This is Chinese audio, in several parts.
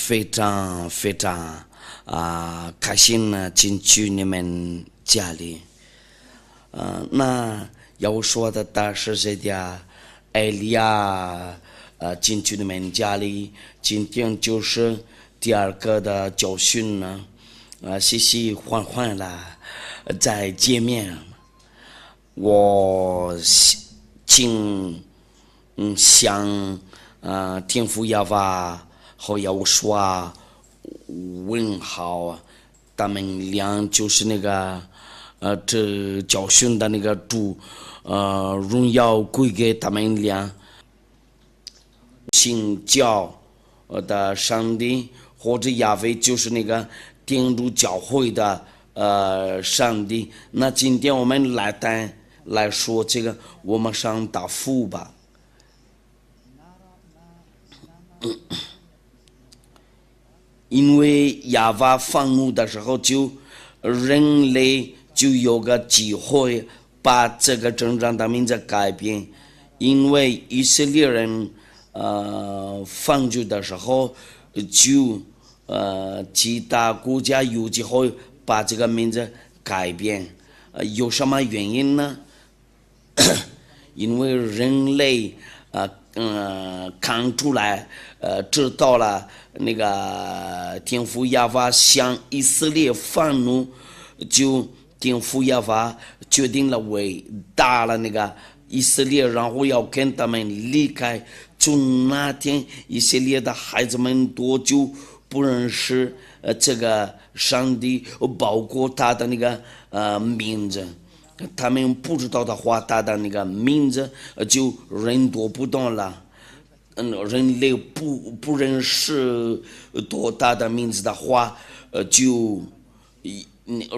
非常非常开心呢，进去你们家里。那要说的大是这的艾利亚进去你们家里，今天就是第二个的教训呢，喜喜欢欢的再见面。我请向天父亚娃和要说问好，他们俩就是那个这教训的那个主，荣耀归给他们俩。信教的上帝或者亚威就是那个顶住教会的上帝。那今天我们来说这个我们上大父吧。因为亚娃放牧的时候，人类就有个机会把这个政治的名字改变。因为以色列人放牧的时候，就其他国家有机会把这个名字改变。有什么原因呢？因为人类看出来知道了那个天父亚娃向以色列愤怒，就天父亚娃决定了伟大了那个以色列，然后要跟他们离开。从那天以色列的孩子们多久不认识这个上帝，包括他的那个名字。他们不知道的话，他的那个名字就认多不懂了。人类不认识多大的名字的话，就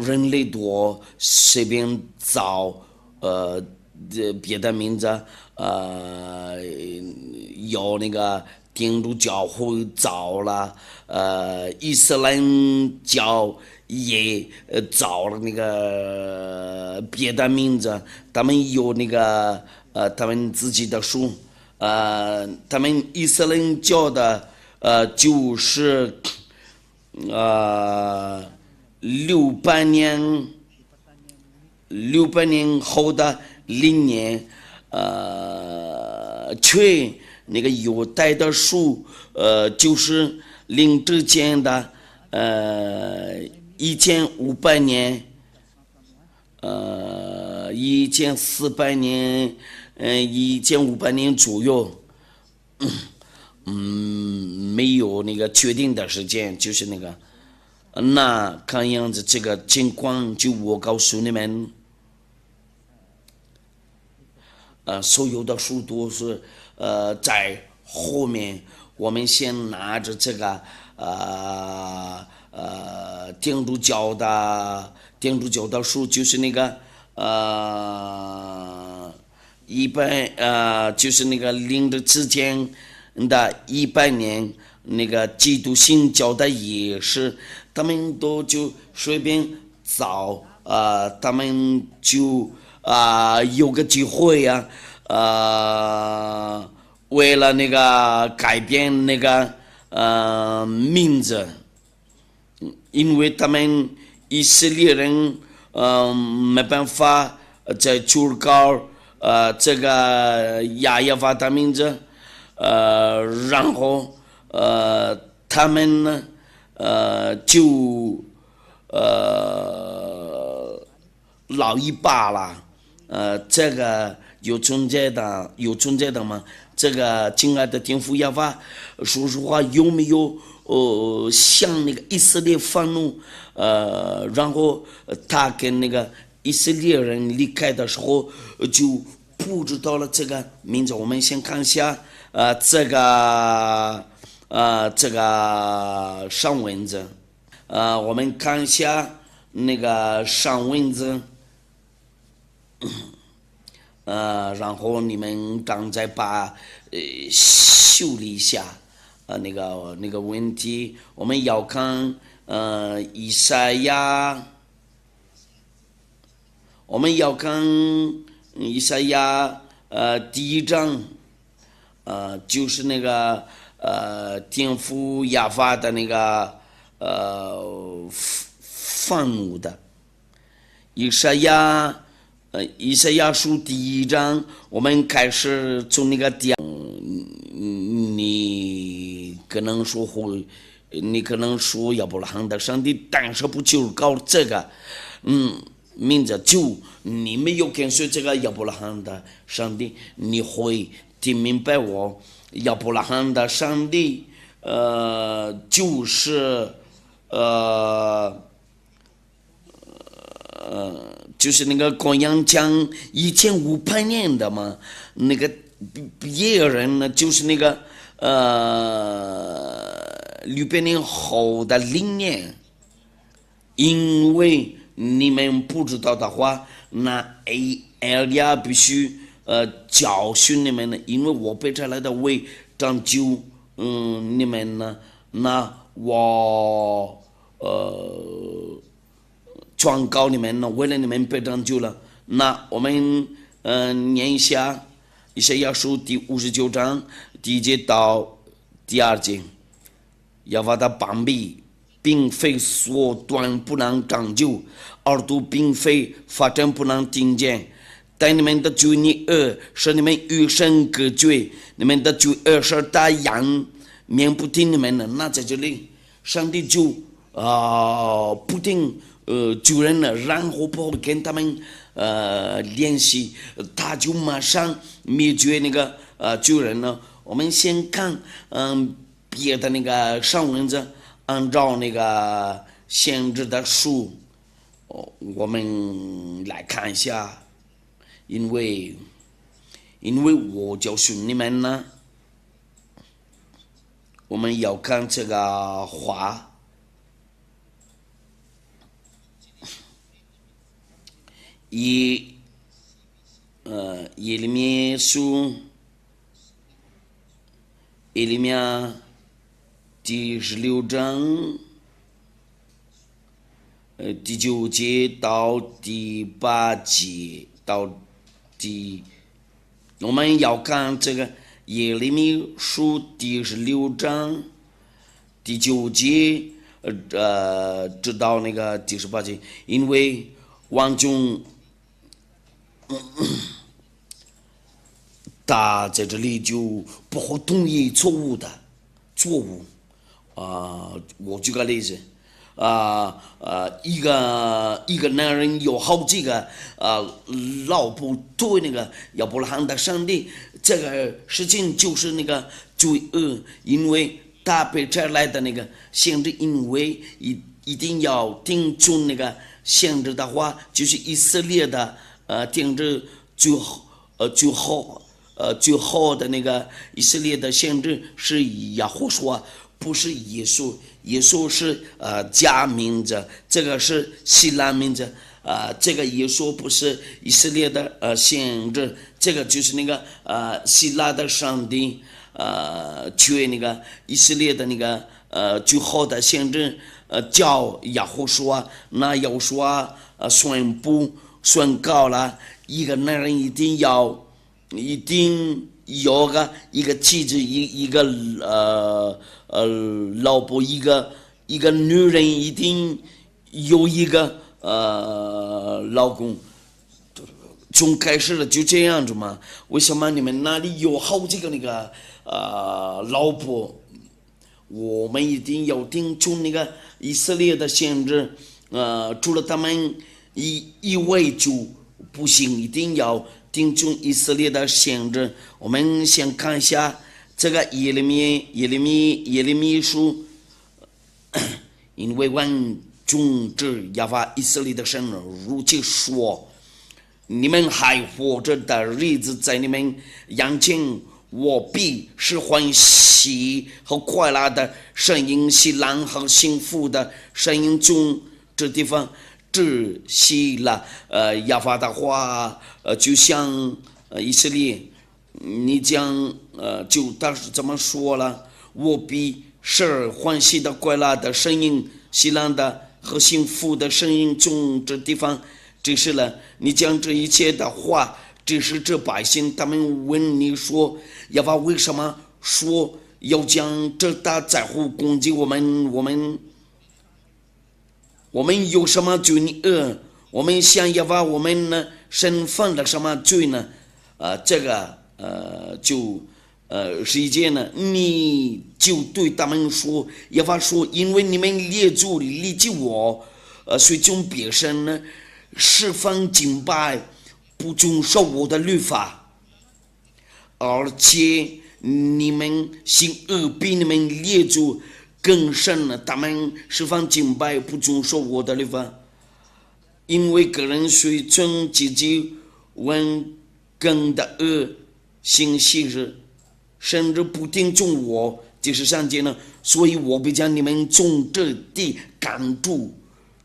人类多随便找别的名字，有那个天主教会找了，伊斯兰教也找了那个别的名字，他们有那个他们自己的书，他们伊斯兰教的就是600年后的0年，却那个犹太的书，就是领之前的1500年，1400年，1500年左右，没有那个确定的时间，就是那个。那看样子这个情况，就我告诉你们，所有的书都是在后面。我们先拿着这个天主教的书，就是那个就是那个领着之前的100年，那个基督新教的也是，他们都就随便找，他们就有个机会呀，为了那个改变那个名字，因为他们以色列人没办法在求告这个亚耶娃的名字，然后他们呢就老一把了，这个有存在的吗？这个亲爱的天父亚娃，说实话有没有向那个以色列愤怒？然后他跟那个以色列人离开的时候，就不知道了这个名字。我们先看一下这个上文字，我们看一下那个上文字。然后你们刚才把修理一下那个问题。我们要看以赛亚，第1章，就是那个天父亚法的那个愤怒的。以赛亚书第1章，我们开始从那个点，你可能说亚伯拉罕的上帝，但是不就搞这个，名字就你没有跟随这个亚伯拉罕的上帝，你会听明白我亚伯拉罕的上帝，就是那个公羊讲1500年的嘛，那个别人呢就是那个600年后的0年，因为你们不知道的话，那埃利亚必须教训你们呢，因为我被差来的为拯救你们呢，那我传告你们呢，为了你们被拯救了。那我们念一下以赛亚书第59章第1节到第2节，耶和华的膀臂并非缩短不能拯救，耳朵并非发展不能听见，但你们的罪孽使你们与神隔绝，你们的罪使大羊面不听你们的。那在这里上帝就不听救人了，然后不跟他们联系，他就马上灭绝那个救人了。我们先看别的那个上文字，按照那个先知的书，我们来看一下，因为我教训你们呢，我们要看这个话。耶利米书耶利米第16章第9节到第8节到我们要看这个耶利米书第16章第9节直到那个第18节，因为王中他在这里就不会同意错误。我举个例子，一个男人有好几个老婆，对那个亚伯拉罕的上帝，这个事情就是那个罪恶，因为他被差来的那个先知，因为一定要听从那个先知的话，就是以色列的听着最后的那个以色列的先知是亚胡说，不是耶稣。耶稣是假名字，这个是希腊名字。这个耶稣不是以色列的先知，这个就是那个希腊的上帝缺那个以色列的那个最后的先知叫亚胡说。那亚胡说宣告了，一个男人一定有一个妻子，一个老婆，一个女人一定有一个老公。从开始了就这样子嘛？为什么你们那里有好几个那个老婆？我们一定要听从那个以色列的先知，除了他们一位就不行，一定要听从以色列的先知。我们先看一下这个耶利米书，因为万众之耶和华以色列的神如此说：你们还活着的日子，在你们眼前，我必是欢喜和快乐的声音，喜乐和幸福的声音中，这地方窒息了。耶和华的话，就像以色列，你讲就当时这么说了，我必是欢喜的快乐的声音，喜乐的和幸福的声音中，这地方只是了。你讲这一切的话，只是这百姓他们问你说，耶和华为什么说要将这大灾祸攻击我们，我们有什么罪恶？我们向耶和华我们呢身犯了什么罪呢？这个是一件呢，你就对他们说，耶和华说，因为你们列祖离弃我，随从别神呢，释放敬拜，不遵守我的律法，而且你们行恶比你们列祖更甚了，他们释放敬拜，不遵守我的律法。因为个人随从自己温更的恶行昔日，甚至不听从我，就是上节呢。所以我必将你们从这地赶出，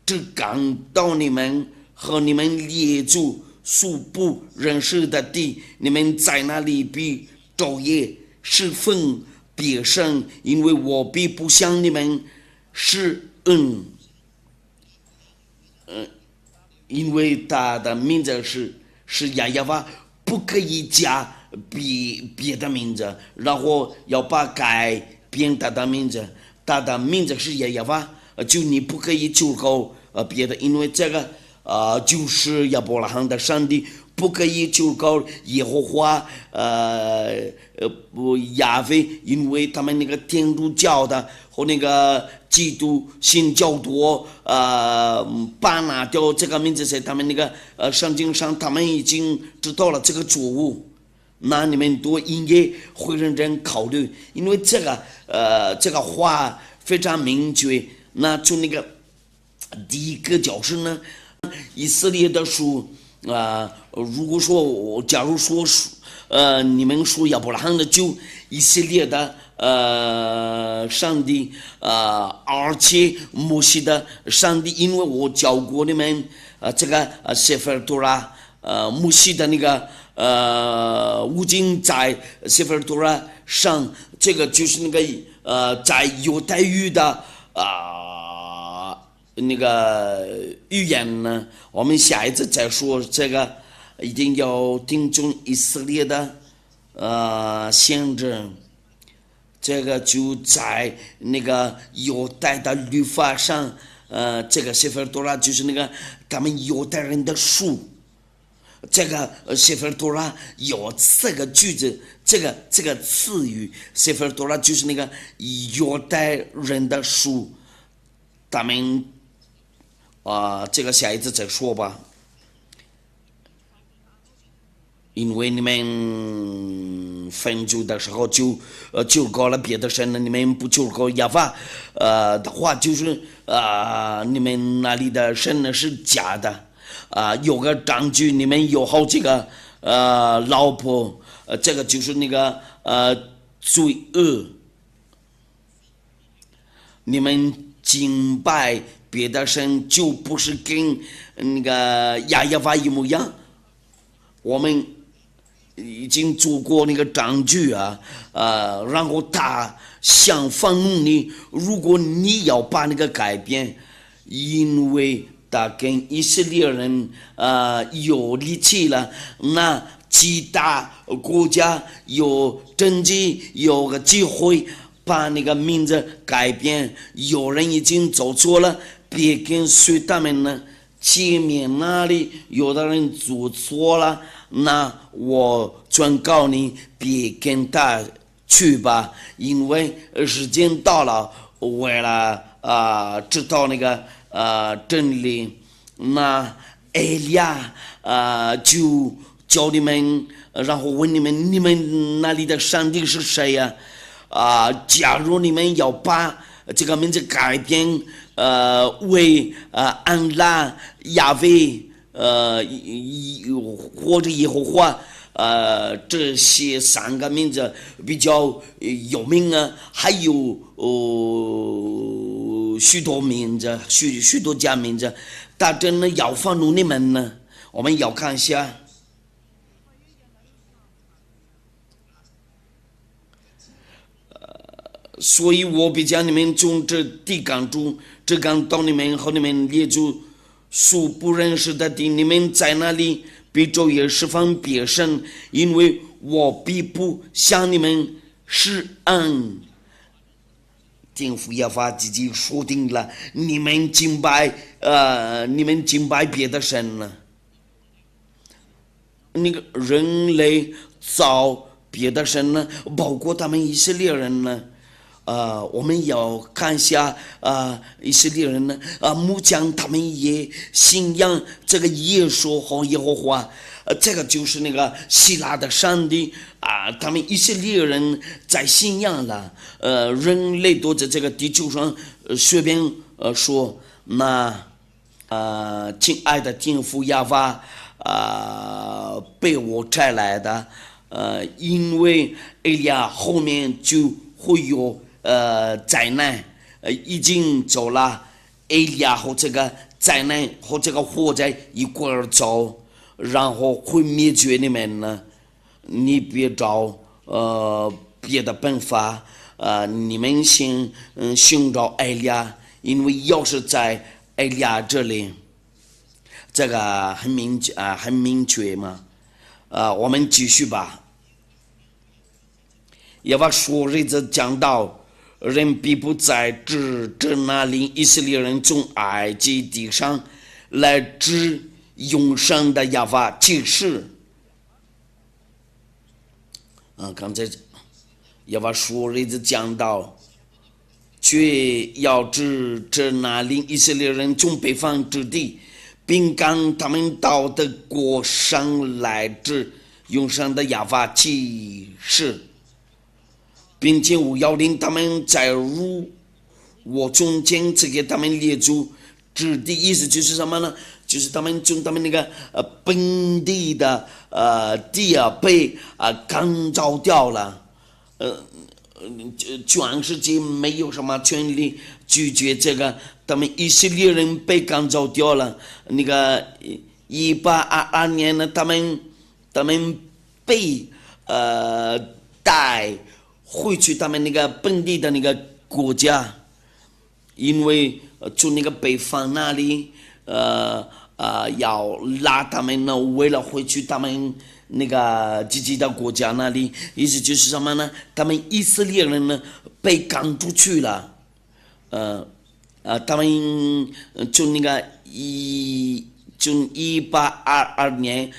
只赶到你们和你们列祖素不认识的地，你们在那里必昼夜侍奉别神，因为我必不向你们施恩。因为他的名字是耶和华，不可以加别的名字，然后要把改变他的名字。他的名字是耶和华，就你不可以求告别的，因为这个就是亚伯拉罕的上帝，不可以求告耶和华亚威，因为他们那个天主教的和那个基督新教徒把拿掉这个名字，在他们那个圣经上，他们已经知道了这个错误。那你们都应该会认真考虑，因为这个话非常明确。那从那个第一个角色呢，以色列的书如果说假如说你们说亚伯拉罕的就以色列的上帝而且摩西的上帝，因为我教过你们这个谢弗多拉摩西的那个无尽在谢弗多拉上，这个就是那个在犹太语的那个语言呢，我们下一次再说这个，一定要听从以色列的限制。这个就在那个犹太的律法上，这个谢弗多拉就是那个他们犹太人的书。这个谢弗多拉有4个句子，这个词语谢弗多拉就是那个犹太人的书，他们这个下一次再说吧，因为你们分组的时候就告了别的神了，你们不求告耶和华的话，就是你们那里的神呢是假的。有个证据，你们有好几个老婆，这个就是那个罪恶。你们敬拜别的神，就不是跟那个耶和华一模一样。我们已经做过那个证据然后他想放怒你，如果你要把那个改变，因为他跟以色列人有力气了，那其他国家有政绩，有个机会把那个名字改变。有人已经走错了，别跟随他们呢。前面那里有的人做错了，那我劝告你别跟他去吧，因为时间到了，为了知道那个真理，那艾利亚就教你们，然后问你们那里的上帝是谁呀？假如你们要把这个名字改变为安拉、亚威或者耶和华这些3个名字比较有名还有许多名字，许多家名字，他真的要放入你们呢？我们要看一下。所以我必将你们从这地赶出，只赶到你们和你们列祖素不认识的地，你们在那里必昼夜侍奉别神，因为我必不向你们是按天父耶和华自己说定了，你们敬拜别的神了。那个人类造别的神呢，包括他们以色列人呢。我们要看一下以色列人呢，木匠他们也信仰这个耶稣和耶和华，这个就是那个希腊的上帝他们以色列人在信仰了，人类都在这个地球上随便说，那亲爱的天父耶和华被我摘来的，因为以利亚后面就会有灾难，已经走了，以利亚和这个灾难和这个火灾一块儿走，然后会灭绝你们呢。你别找别的办法，你们先寻找以利亚，因为要是在以利亚这里，这个很明确嘛。我们继续吧。耶和华说日子讲到，人必不再指着那领以色列人从埃及地上来指永生的耶和华启示。刚才耶和华说日子讲到，却要指着那领以色列人从北方之地，并赶他们到的国上来指永生的耶和华启示。并且我要令他们在我中间赐给他们列祖之地，意思就是什么呢？就是他们从他们那个本地的地被赶造掉了，全世界没有什么权利拒绝这个，他们以色列人被赶造掉了。那个1822年呢，他们被带回去他们那个本地的那个国家，因为从那个北方那里要拉他们呢，为了回去他们那个自己的国家那里，意思就是什么呢？他们以色列人呢被赶出去了，他们从那个1822年